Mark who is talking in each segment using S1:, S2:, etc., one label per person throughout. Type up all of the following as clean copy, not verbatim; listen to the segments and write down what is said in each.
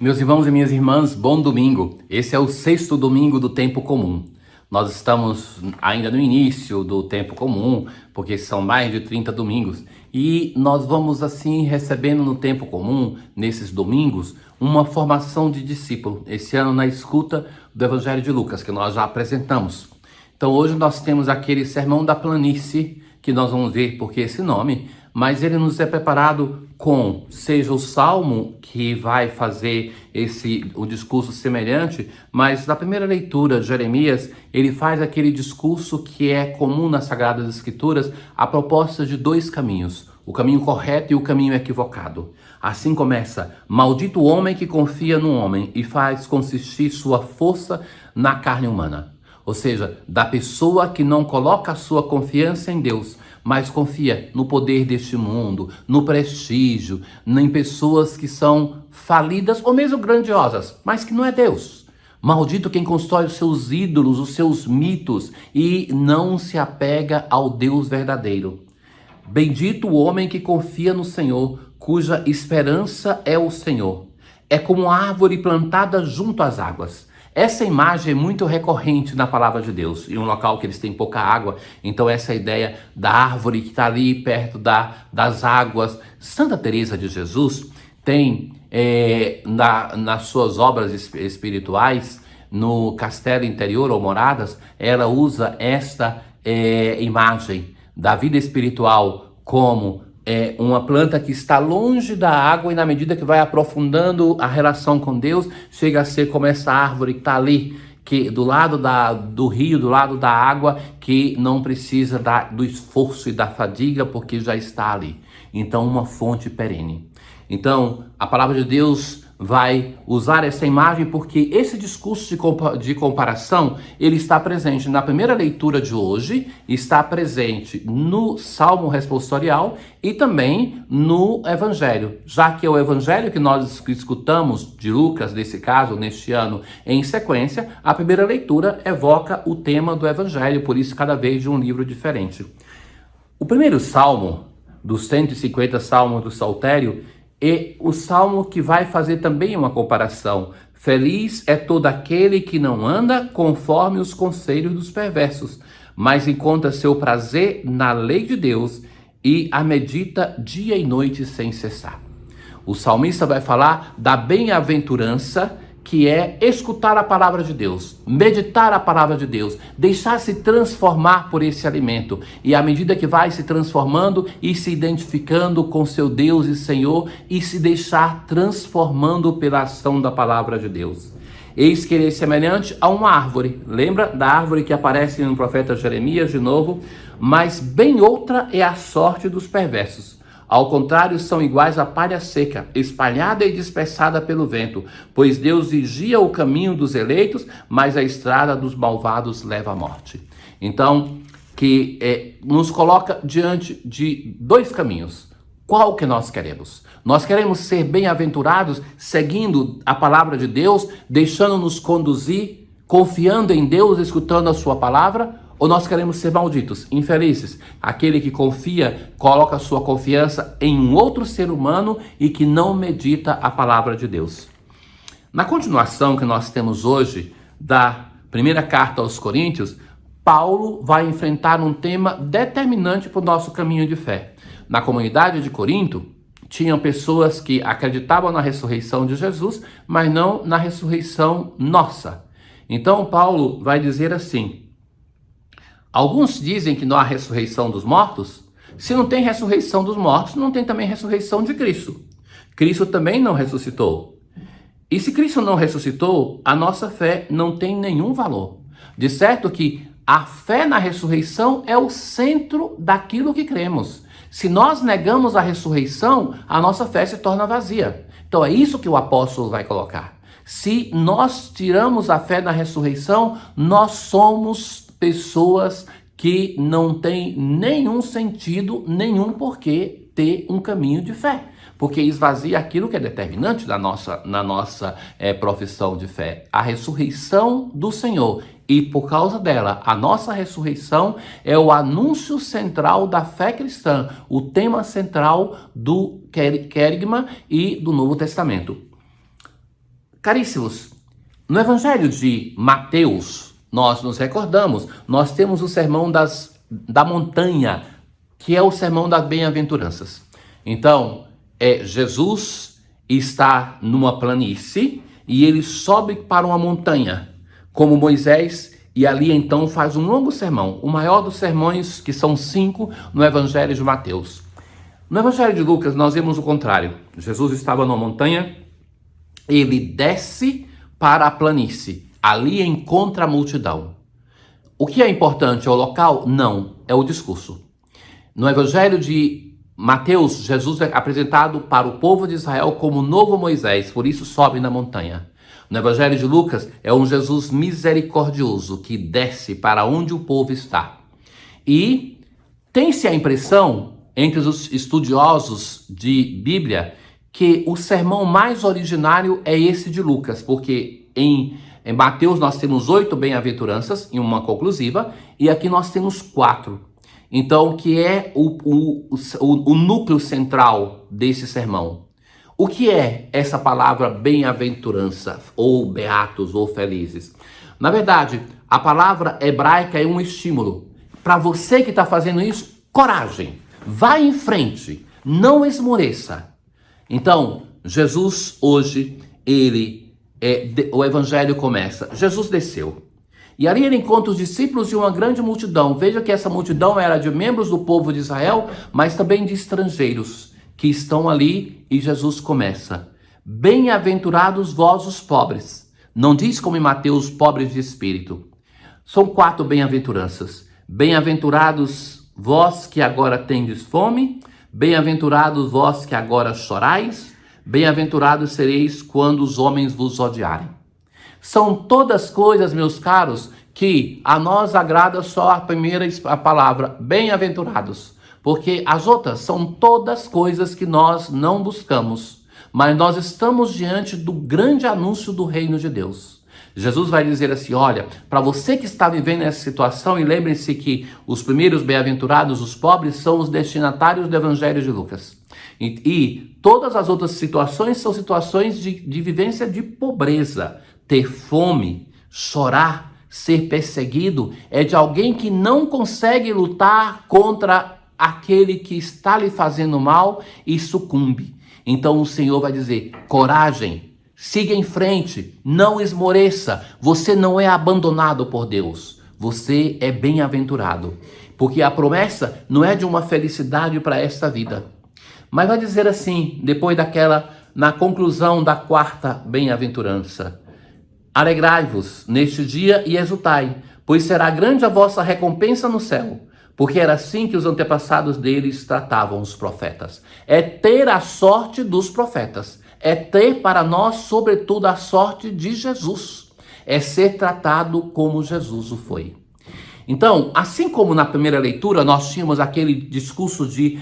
S1: Meus irmãos e minhas irmãs, bom domingo. Esse é o 6º domingo do tempo comum. Nós estamos ainda no início do tempo comum, porque são mais de 30 domingos. E nós vamos assim recebendo no tempo comum, nesses domingos, uma formação de discípulo. Esse ano na escuta do Evangelho de Lucas, que nós já apresentamos. Então hoje nós temos aquele sermão da planície, que nós vamos ver porque esse nome, mas ele nos é preparado com, seja o Salmo que vai fazer o discurso semelhante, mas na primeira leitura de Jeremias, ele faz aquele discurso que é comum nas Sagradas Escrituras, a proposta de dois caminhos, o caminho correto e o caminho equivocado. Assim começa: maldito o homem que confia no homem e faz consistir sua força na carne humana. Ou seja, da pessoa que não coloca a sua confiança em Deus, mas confia no poder deste mundo, no prestígio, em pessoas que são falidas ou mesmo grandiosas, mas que não é Deus. Maldito quem constrói os seus ídolos, os seus mitos e não se apega ao Deus verdadeiro. Bendito o homem que confia no Senhor, cuja esperança é o Senhor. É como uma árvore plantada junto às águas. Essa imagem é muito recorrente na palavra de Deus, em um local que eles têm pouca água, então essa ideia da árvore que está ali perto das águas. Santa Teresa de Jesus tem nas suas obras espirituais, no Castelo Interior ou Moradas, ela usa esta imagem da vida espiritual como uma planta que está longe da água e na medida que vai aprofundando a relação com Deus, chega a ser como essa árvore que está ali, que do lado do rio, do lado da água, que não precisa do esforço e da fadiga porque já está ali. Então, uma fonte perene. Então, a palavra de Deus vai usar essa imagem porque esse discurso de comparação, ele está presente na primeira leitura de hoje, está presente no Salmo responsorial e também no Evangelho, já que é o Evangelho que nós escutamos de Lucas, nesse caso, neste ano, em sequência, a primeira leitura evoca o tema do Evangelho, por isso cada vez de um livro diferente. O primeiro Salmo, dos 150 Salmos do Saltério, é o salmo que vai fazer também uma comparação. Feliz é todo aquele que não anda conforme os conselhos dos perversos, mas encontra seu prazer na lei de Deus e a medita dia e noite sem cessar. O salmista vai falar da bem-aventurança, que é escutar a palavra de Deus, meditar a palavra de Deus, deixar-se transformar por esse alimento. E à medida que vai se transformando e se identificando com seu Deus e Senhor e se deixar transformando pela ação da palavra de Deus. Eis que ele é semelhante a uma árvore. Lembra da árvore que aparece no profeta Jeremias de novo? Mas bem outra é a sorte dos perversos. Ao contrário, são iguais à palha seca, espalhada e dispersada pelo vento, pois Deus vigia o caminho dos eleitos, mas a estrada dos malvados leva à morte. Então, que nos coloca diante de dois caminhos. Qual que nós queremos? Nós queremos ser bem-aventurados, seguindo a palavra de Deus, deixando-nos conduzir, confiando em Deus, escutando a sua palavra? Ou nós queremos ser malditos, infelizes? Aquele que confia, coloca sua confiança em um outro ser humano e que não medita a palavra de Deus. Na continuação que nós temos hoje da primeira carta aos Coríntios, Paulo vai enfrentar um tema determinante para o nosso caminho de fé. Na comunidade de Corinto, tinham pessoas que acreditavam na ressurreição de Jesus, mas não na ressurreição nossa. Então Paulo vai dizer assim: alguns dizem que não há ressurreição dos mortos. Se não tem ressurreição dos mortos, não tem também ressurreição de Cristo. Cristo também não ressuscitou. E se Cristo não ressuscitou, a nossa fé não tem nenhum valor. De certo que a fé na ressurreição é o centro daquilo que cremos. Se nós negamos a ressurreição, a nossa fé se torna vazia. Então é isso que o apóstolo vai colocar. Se nós tiramos a fé na ressurreição, nós somos pessoas que não têm nenhum sentido, nenhum porquê ter um caminho de fé, porque esvazia aquilo que é determinante na nossa profissão de fé, a ressurreição do Senhor. E por causa dela, a nossa ressurreição é o anúncio central da fé cristã, o tema central do querigma e do Novo Testamento. Caríssimos, no Evangelho de Mateus, nós nos recordamos, nós temos o sermão da montanha, que é o sermão das bem-aventuranças. Então, Jesus está numa planície e ele sobe para uma montanha, como Moisés, e ali então faz um longo sermão, o maior dos sermões, que são 5, no Evangelho de Mateus. No Evangelho de Lucas, nós vemos o contrário. Jesus estava numa montanha, ele desce para a planície, ali encontra a multidão. O que é importante é o local? Não, é o discurso. No Evangelho de Mateus, Jesus é apresentado para o povo de Israel como o novo Moisés, por isso sobe na montanha. No Evangelho de Lucas, é um Jesus misericordioso que desce para onde o povo está. E tem-se a impressão, entre os estudiosos de Bíblia, que o sermão mais originário é esse de Lucas, porque em Mateus nós temos 8 bem-aventuranças, em uma conclusiva, e aqui nós temos 4. Então, que é o núcleo central desse sermão. O que é essa palavra bem-aventurança, ou beatos, ou felizes? Na verdade, a palavra hebraica é um estímulo. Para você que está fazendo isso, coragem, vá em frente, não esmoreça. Então, Jesus hoje, o evangelho começa. Jesus desceu. E ali ele encontra os discípulos e uma grande multidão. Veja que essa multidão era de membros do povo de Israel, mas também de estrangeiros que estão ali, e Jesus começa. Bem-aventurados vós os pobres. Não diz como em Mateus, pobres de espírito. São 4 bem-aventuranças. Bem-aventurados vós que agora tendes fome, bem-aventurados vós que agora chorais, bem-aventurados sereis quando os homens vos odiarem. São todas coisas, meus caros, que a nós agrada só a palavra, bem-aventurados, porque as outras são todas coisas que nós não buscamos, mas nós estamos diante do grande anúncio do reino de Deus. Jesus vai dizer assim, olha, para você que está vivendo essa situação, e lembre-se que os primeiros bem-aventurados, os pobres, são os destinatários do Evangelho de Lucas. E todas as outras situações são situações de vivência de pobreza. Ter fome, chorar, ser perseguido, é de alguém que não consegue lutar contra aquele que está lhe fazendo mal e sucumbe. Então o Senhor vai dizer, coragem, siga em frente, não esmoreça, você não é abandonado por Deus, você é bem-aventurado, porque a promessa não é de uma felicidade para esta vida. Mas vai dizer assim, depois na conclusão da 4ª bem-aventurança, alegrai-vos neste dia e exultai, pois será grande a vossa recompensa no céu, porque era assim que os antepassados deles tratavam os profetas. É ter a sorte dos profetas, é ter para nós, sobretudo, a sorte de Jesus, é ser tratado como Jesus o foi. Então, assim como na primeira leitura nós tínhamos aquele discurso de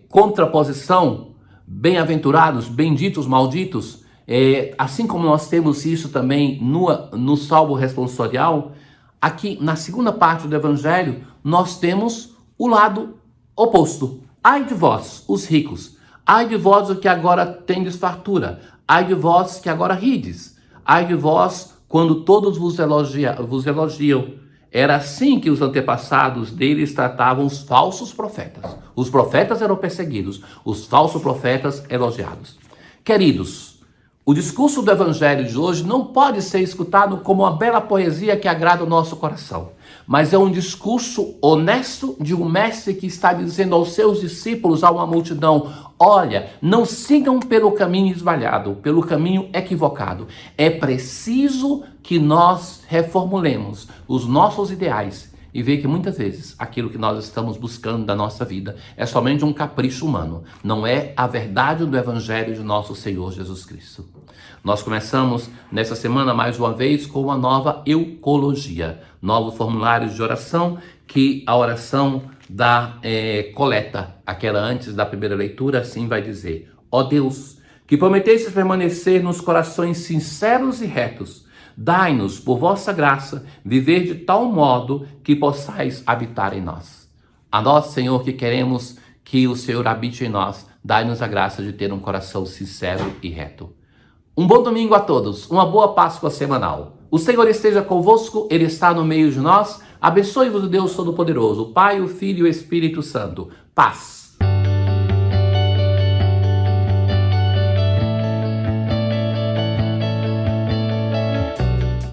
S1: contraposição, bem-aventurados, benditos, malditos, assim como nós temos isso também no salmo responsorial, aqui na segunda parte do Evangelho, nós temos o lado oposto. Ai de vós, os ricos, ai de vós o que agora tendes fartura, ai de vós que agora rides, ai de vós quando todos vos elogiam. Era assim que os antepassados deles tratavam os falsos profetas. Os profetas eram perseguidos, os falsos profetas elogiados. Queridos, o discurso do Evangelho de hoje não pode ser escutado como uma bela poesia que agrada o nosso coração, mas é um discurso honesto de um mestre que está dizendo aos seus discípulos, a uma multidão, olha, não sigam pelo caminho esvalhado, pelo caminho equivocado. É preciso que nós reformulemos os nossos ideais e ver que muitas vezes aquilo que nós estamos buscando da nossa vida é somente um capricho humano, não é a verdade do Evangelho de nosso Senhor Jesus Cristo. Nós começamos nessa semana mais uma vez com uma nova eucologia, novos formulários de oração, que a oração da coleta, aquela antes da primeira leitura, assim vai dizer: ó Deus, que prometestes permanecer nos corações sinceros e retos, dai-nos, por vossa graça, viver de tal modo que possais habitar em nós. A nós, Senhor, que queremos que o Senhor habite em nós, dai-nos a graça de ter um coração sincero e reto. Um bom domingo a todos, uma boa Páscoa semanal. O Senhor esteja convosco, Ele está no meio de nós. Abençoe-vos o Deus Todo-Poderoso, o Pai, o Filho e o Espírito Santo. Paz.